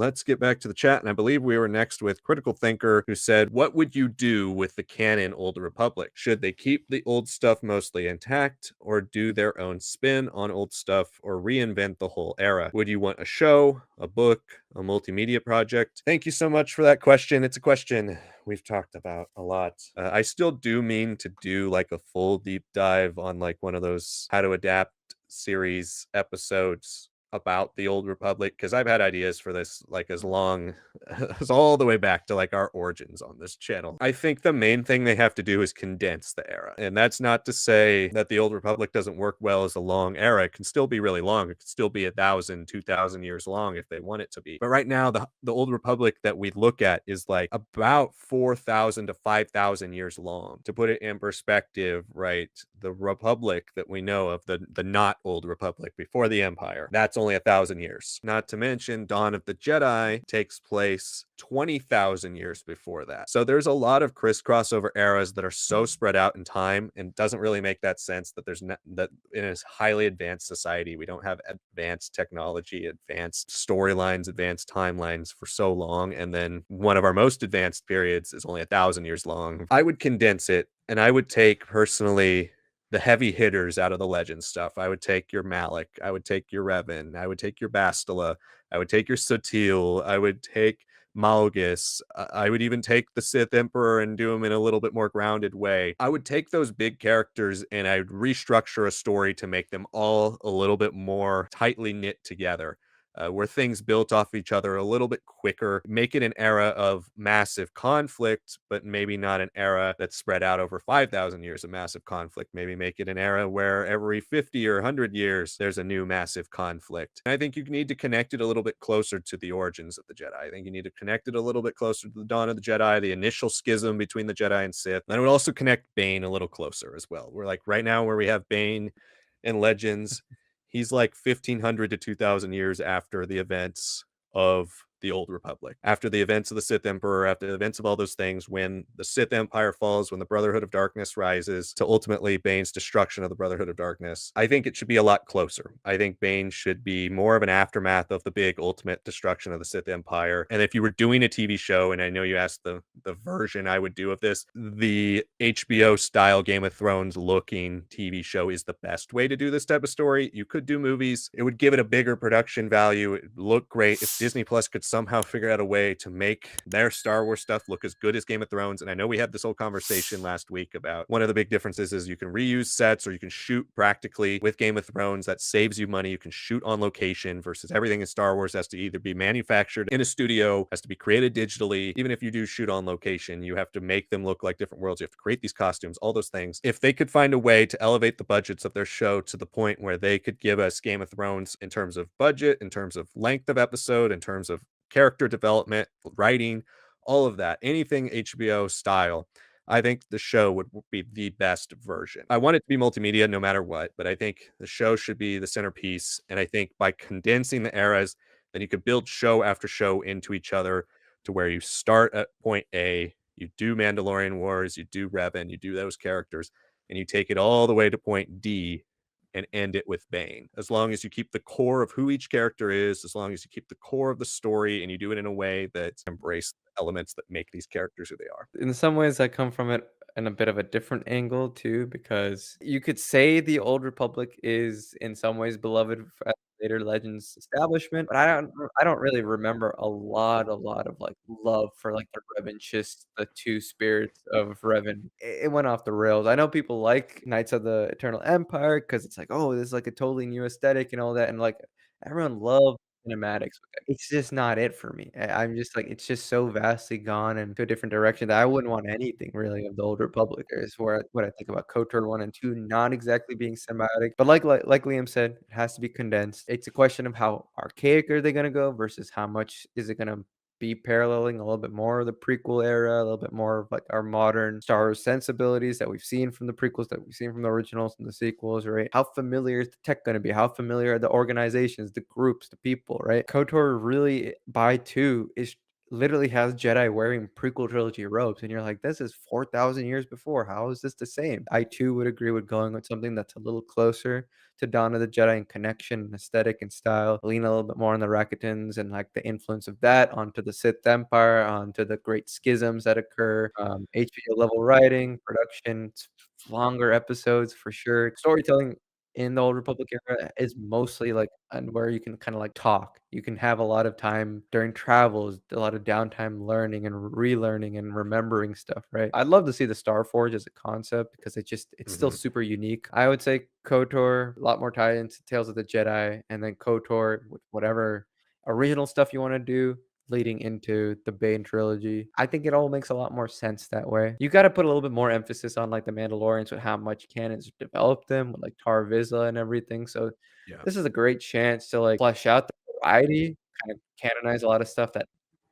let's get back to the chat. And I believe we were next with Critical Thinker, who said, what would you do with the canon Old Republic? Should they keep the old stuff mostly intact, or do their own spin on old stuff, or reinvent the whole era? Would you want a show, a book, a multimedia project? Thank you so much for that question. It's a question we've talked about a lot. I still do mean to do like a full deep dive on like one of those how to adapt series episodes about the Old Republic, because I've had ideas for this like as long as all the way back to like our origins on this channel. I think the main thing they have to do is condense the era. And that's not to say that the Old Republic doesn't work well as a long era. It can still be really long. It can still be 1,000, 2,000 years long if they want it to be. But right now, the Old Republic that we look at is like about 4,000 to 5,000 years long. To put it in perspective, right, the Republic that we know of, the not Old Republic before the Empire, that's only 1,000 years. Not to mention Dawn of the Jedi takes place 20,000 years before that. So there's a lot of crossover eras that are so spread out in time, and doesn't really make that sense that there's not, that in a highly advanced society we don't have advanced technology, advanced storylines, advanced timelines for so long, and then one of our most advanced periods is only 1,000 years long. I would condense it, and I would take personally the heavy hitters out of the legend stuff. I would take your Malik, I would take your Revan, I would take your Bastila, I would take your Sotil, I would take Malgus, I would even take the Sith Emperor and do them in a little bit more grounded way. I would take those big characters and I would restructure a story to make them all a little bit more tightly knit together. Where things built off each other a little bit quicker, make it an era of massive conflict, but maybe not an era that's spread out over 5,000 years of massive conflict. Maybe make it an era where every 50 or 100 years there's a new massive conflict. And I think you need to connect it a little bit closer to the origins of the Jedi. I think you need to connect it a little bit closer to the dawn of the Jedi, the initial schism between the Jedi and Sith. And I would also connect Bane a little closer as well. We're like right now where we have Bane and Legends, he's like 1,500 to 2,000 years after the events of the Old Republic, after the events of the Sith Emperor, after the events of all those things, when the Sith Empire falls, when the Brotherhood of Darkness rises, to ultimately Bane's destruction of the Brotherhood of Darkness. I think it should be a lot closer. I think Bane should be more of an aftermath of the big ultimate destruction of the Sith Empire. And if you were doing a TV show, and I know you asked the version I would do of this, the HBO style Game of Thrones looking TV show is the best way to do this type of story. You could do movies. It would give it a bigger production value. It would look great. If Disney Plus could somehow figure out a way to make their Star Wars stuff look as good as Game of Thrones. And I know we had this whole conversation last week about one of the big differences is you can reuse sets, or you can shoot practically with Game of Thrones. That saves you money. You can shoot on location versus everything in Star Wars has to either be manufactured in a studio, has to be created digitally. Even if you do shoot on location, you have to make them look like different worlds. You have to create these costumes, all those things. If they could find a way to elevate the budgets of their show to the point where they could give us Game of Thrones in terms of budget, in terms of length of episode, in terms of character development, writing, all of that, anything HBO style, I think the show would be the best version. I want it to be multimedia no matter what, but I think the show should be the centerpiece. And I think by condensing the eras, then you could build show after show into each other to where you start at point A, you do Mandalorian Wars, you do Revan, you do those characters, and you take it all the way to point D and end it with Bane. As long as you keep the core of who each character is, as long as you keep the core of the story and you do it in a way that embrace the elements that make these characters who they are. In some ways, I come from it in a bit of a different angle too, because you could say the Old Republic is in some ways beloved at later Legends establishment, but I don't really remember a lot of like love for like the Revanchists, the two spirits of Revan. It went off the rails. I know people like Knights of the Eternal Empire because it's like, oh, this is like a totally new aesthetic and all that, and like everyone loved cinematics with it. It's just not it for me. I'm just like, it's just so vastly gone into a different direction that I wouldn't want anything really of the Old Republic. Is where what I think about KOTOR 1 and 2 not exactly being cinematic, but like Liam said, it has to be condensed. It's a question of how archaic are they gonna go versus how much is it gonna be paralleling a little bit more of the prequel era, a little bit more of like our modern Star Wars sensibilities that we've seen from the prequels, that we've seen from the originals and the sequels, right? How familiar is the tech going to be? How familiar are the organizations, the groups, the people, right? KOTOR really by two is literally has Jedi wearing prequel trilogy robes, and you're like, "This is 4,000 years before. How is this the same?" I too would agree with going with something that's a little closer to Dawn of the Jedi in connection, and aesthetic, and style. Lean a little bit more on the Rakutans and, like, the influence of that onto the Sith Empire, onto the great schisms that occur, HBO level writing, production, longer episodes for sure. Storytelling in the Old Republic era is mostly, like, and where you can kinda, like, talk. You can have a lot of time during travels, a lot of downtime learning and relearning and remembering stuff, right? I'd love to see the Star Forge as a concept because it's still Mhm. super unique. I would say KOTOR, a lot more tied into Tales of the Jedi, and then KOTOR with whatever original stuff you wanna do leading into the Bane trilogy. I think it all makes a lot more sense that way. You gotta put a little bit more emphasis on, like, the Mandalorians with how much Canon's developed them with, like, Tar Vizsla and everything, so Yeah. this is a great chance to, like, flesh out the variety, kind of canonize a lot of stuff that,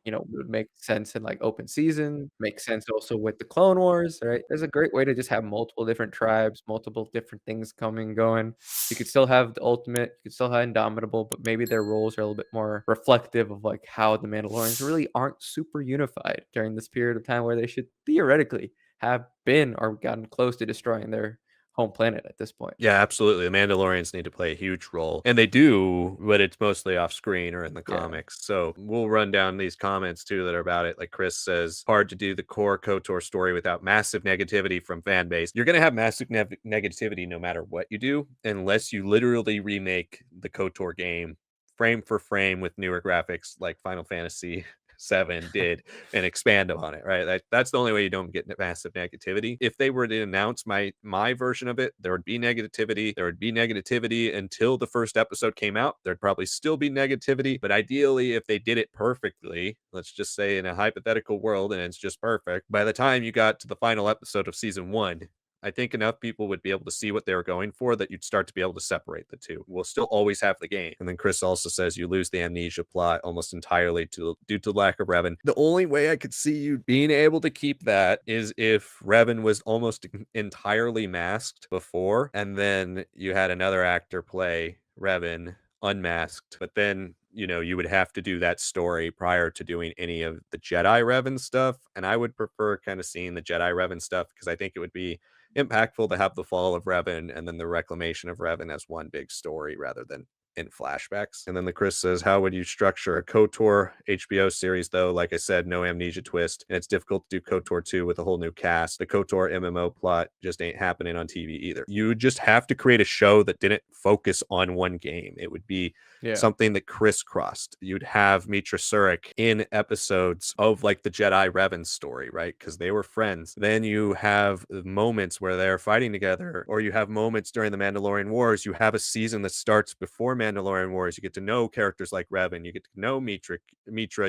would make sense in, like, open season, make sense also with the Clone Wars, right? There's a great way to just have multiple different tribes, multiple different things coming, going. You could still have the Ultimate, you could still have Indomitable, but maybe their roles are a little bit more reflective of, like, how the Mandalorians really aren't super unified during this period of time where they should theoretically have been or gotten close to destroying their home planet at this point. Yeah, absolutely. The Mandalorians need to play a huge role, and they do, but it's mostly off screen or in the Yeah. comics. So we'll run down these comments too that are about it. Like Chris says, hard to do the core KOTOR story without massive negativity from fan base. You're going to have massive negativity no matter what you do, unless you literally remake the KOTOR game frame for frame with newer graphics like Final Fantasy 7 did and expand upon it, right? That's the only way you don't get massive negativity. If they were to announce my version of it, there would be negativity. There would be negativity until the first episode came out. There'd probably still be negativity, but ideally, if they did it perfectly, let's just say in a hypothetical world and it's just perfect, by the time you got to the final episode of season one, I think enough people would be able to see what they were going for that you'd start to be able to separate the two. We'll still always have the game. And then Chris also says you lose the amnesia plot almost entirely due to lack of Revan. The only way I could see you being able to keep that is if Revan was almost entirely masked before, and then you had another actor play Revan unmasked, but then you would have to do that story prior to doing any of the Jedi Revan stuff. And I would prefer kind of seeing the Jedi Revan stuff because I think it would be impactful to have the fall of Revan and then the reclamation of Revan as one big story rather than in flashbacks. And then the Chris says, how would you structure a KOTOR HBO series, though? Like I said, no amnesia twist, and it's difficult to do KOTOR 2 with a whole new cast. The KOTOR MMO plot just ain't happening on TV either. You would just have to create a show that didn't focus on one game. It would be Yeah. something that crisscrossed. You'd have Mitra Surik in episodes of like the Jedi Revan story, right? Because they were friends. Then you have moments where they're fighting together, or you have moments during the Mandalorian Wars. You have a season that starts before Mandalorian Wars. You get to know characters like Revan. You get to know Mitra.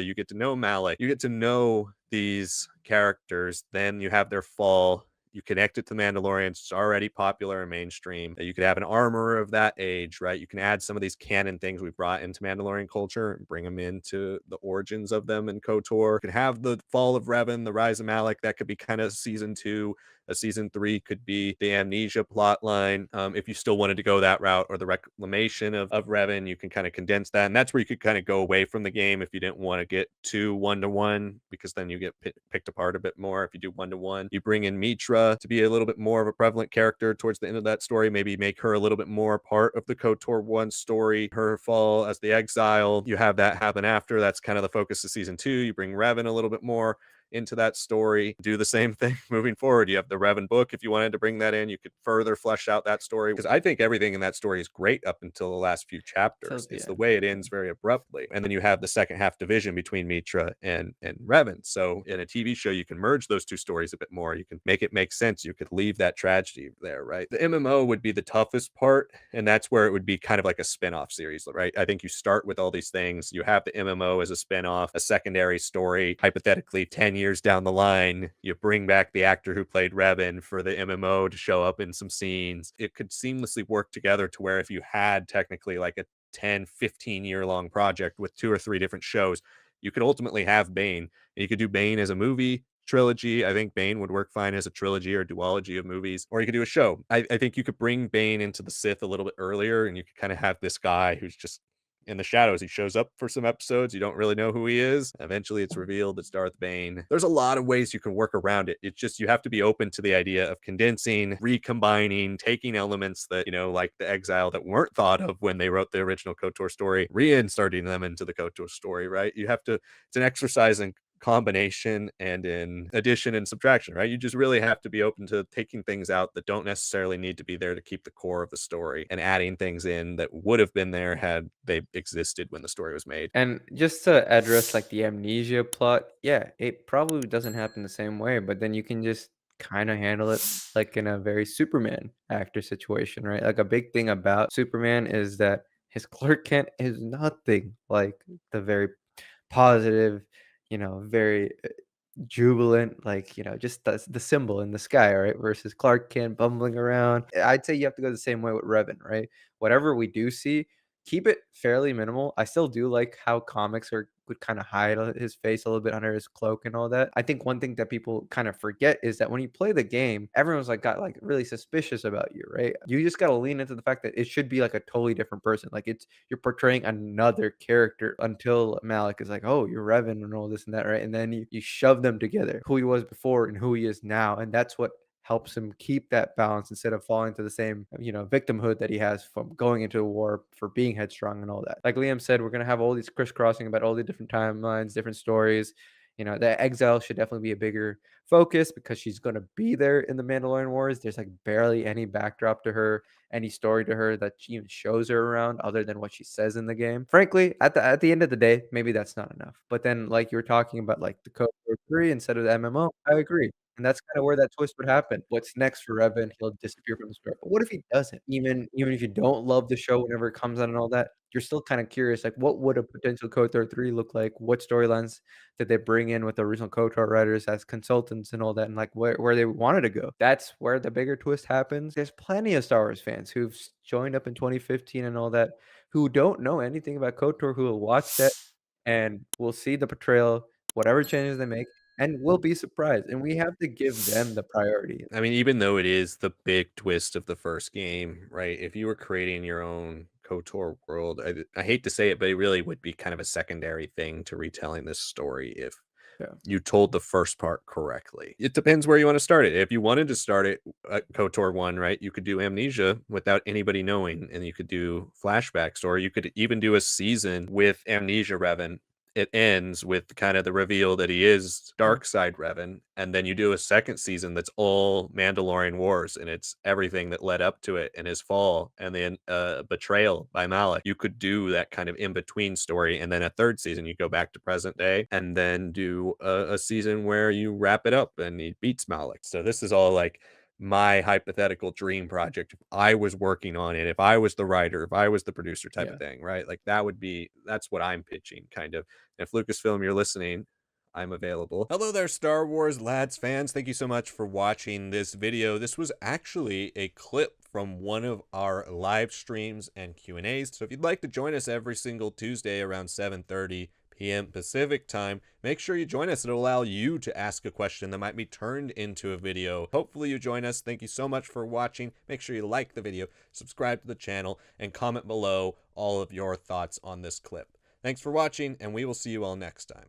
You get to know Malak. You get to know these characters. Then you have their fall. You connect it to Mandalorians. It's already popular and mainstream. You could have an armorer of that age, right? You can add some of these canon things we've brought into Mandalorian culture and bring them into the origins of them in KOTOR. You could have the fall of Revan, the rise of Malak. That could be kind of season 2. A season 3 could be the amnesia plot line. If you still wanted to go that route, or the reclamation of Revan, you can kind of condense that. And that's where you could kind of go away from the game if you didn't want to get too one-to-one, because then you get picked apart a bit more. If you do one-to-one, you bring in Mitra to be a little bit more of a prevalent character towards the end of that story. Maybe make her a little bit more part of the KOTOR 1 story, her fall as the exile. You have that happen after. That's kind of the focus of season 2. You bring Revan a little bit more into that story. Do the same thing moving forward. You have the Revan book. If you wanted to bring that in, you could further flesh out that story, because I think everything in that story is great up until the last few chapters. So It's yeah. the way it ends very abruptly. And then you have the second half division between Mitra and Revan. So in a TV show, you can merge those two stories a bit more. You can make it make sense. You could leave that tragedy there, right? The MMO would be the toughest part, and that's where it would be kind of like a spin-off series, right? I think you start with all these things. You have the MMO as a spin-off, a secondary story. Hypothetically, 10 years down the line, you bring back the actor who played Revan for the MMO to show up in some scenes. It could seamlessly work together to where if you had technically like a 10-15 year long project with 2 or 3 different shows, you could ultimately have Bane. And you could do Bane as a movie trilogy. I think Bane would work fine as a trilogy or duology of movies, or you could do a show. I think you could bring Bane into the Sith a little bit earlier, and you could kind of have this guy who's just in the shadows. He shows up for some episodes. You don't really know who he is. Eventually, it's revealed it's Darth Bane. There's a lot of ways you can work around it. It's just you have to be open to the idea of condensing, recombining, taking elements that, like the exile that weren't thought of when they wrote the original KOTOR story, reinserting them into the KOTOR story, right? It's an exercise in combination and in addition and subtraction, right? You just really have to be open to taking things out that don't necessarily need to be there to keep the core of the story and adding things in that would have been there had they existed when the story was made. And just to address like the amnesia plot, yeah, it probably doesn't happen the same way, but then you can just kind of handle it like in a very Superman actor situation, right? Like a big thing about Superman is that his Clark Kent is nothing like the very positive, very jubilant, like, just the symbol in the sky, right? Versus Clark Kent bumbling around. I'd say you have to go the same way with Revan, right? Whatever we do see, keep it fairly minimal. I still do like how comics would kind of hide his face a little bit under his cloak and all that. I think one thing that people kind of forget is that when you play the game, everyone's like got like really suspicious about you, right? You just gotta lean into the fact that it should be like a totally different person. Like you're portraying another character until Malik is like, oh, you're Revan and all this and that, right? And then you shove them together, who he was before and who he is now. And that's what helps him keep that balance instead of falling to the same, victimhood that he has from going into a war for being headstrong and all that. Like Liam said, we're gonna have all these crisscrossing about all the different timelines, different stories. The exile should definitely be a bigger focus because she's gonna be there in the Mandalorian Wars. There's like barely any backdrop to her, any story to her that she even shows her around other than what she says in the game. Frankly, at the end of the day, maybe that's not enough. But then, like you were talking about, like the Code 3 instead of the MMO, I agree. And that's kinda where that twist would happen. What's next for Revan? He'll disappear from the story. But what if he doesn't? Even if you don't love the show whenever it comes out and all that, you're still kinda curious, like, what would a potential KOTOR 3 look like? What storylines did they bring in with the original KOTOR writers as consultants and all that, and, like, where they wanted to go? That's where the bigger twist happens. There's plenty of Star Wars fans who've joined up in 2015 and all that, who don't know anything about KOTOR, who will watch that and will see the portrayal, whatever changes they make, and we'll be surprised, and we have to give them the priority. I mean, even though it is the big twist of the first game, right? If you were creating your own KOTOR world, I hate to say it, but it really would be kind of a secondary thing to retelling this story if Yeah, you told the first part correctly. It depends where you want to start it. If you wanted to start it at KOTOR 1, right, you could do Amnesia without anybody knowing, and you could do flashbacks, or you could even do a season with Amnesia Revan. It ends with kind of the reveal that he is yeah, dark side Revan, and then you do a second season that's all Mandalorian Wars, and it's everything that led up to it and his fall, and then betrayal by Malak. You could do that kind of in between story, and then a third season you go back to present day, and then do a season where you wrap it up and he beats Malak. So this is all like my hypothetical dream project. If I was working on it, if I was the writer, if I was the producer type of yeah. thing, right? Like that's what I'm pitching kind of. If Lucasfilm, you're listening, I'm available. Hello there, Star Wars Lads fans. Thank you so much for watching this video. This was actually a clip from one of our live streams and Q&As. So if you'd like to join us every single Tuesday around 7:30 p.m. Pacific time, make sure you join us. It'll allow you to ask a question that might be turned into a video. Hopefully you join us. Thank you so much for watching. Make sure you like the video, subscribe to the channel, and comment below all of your thoughts on this clip. Thanks for watching, and we will see you all next time.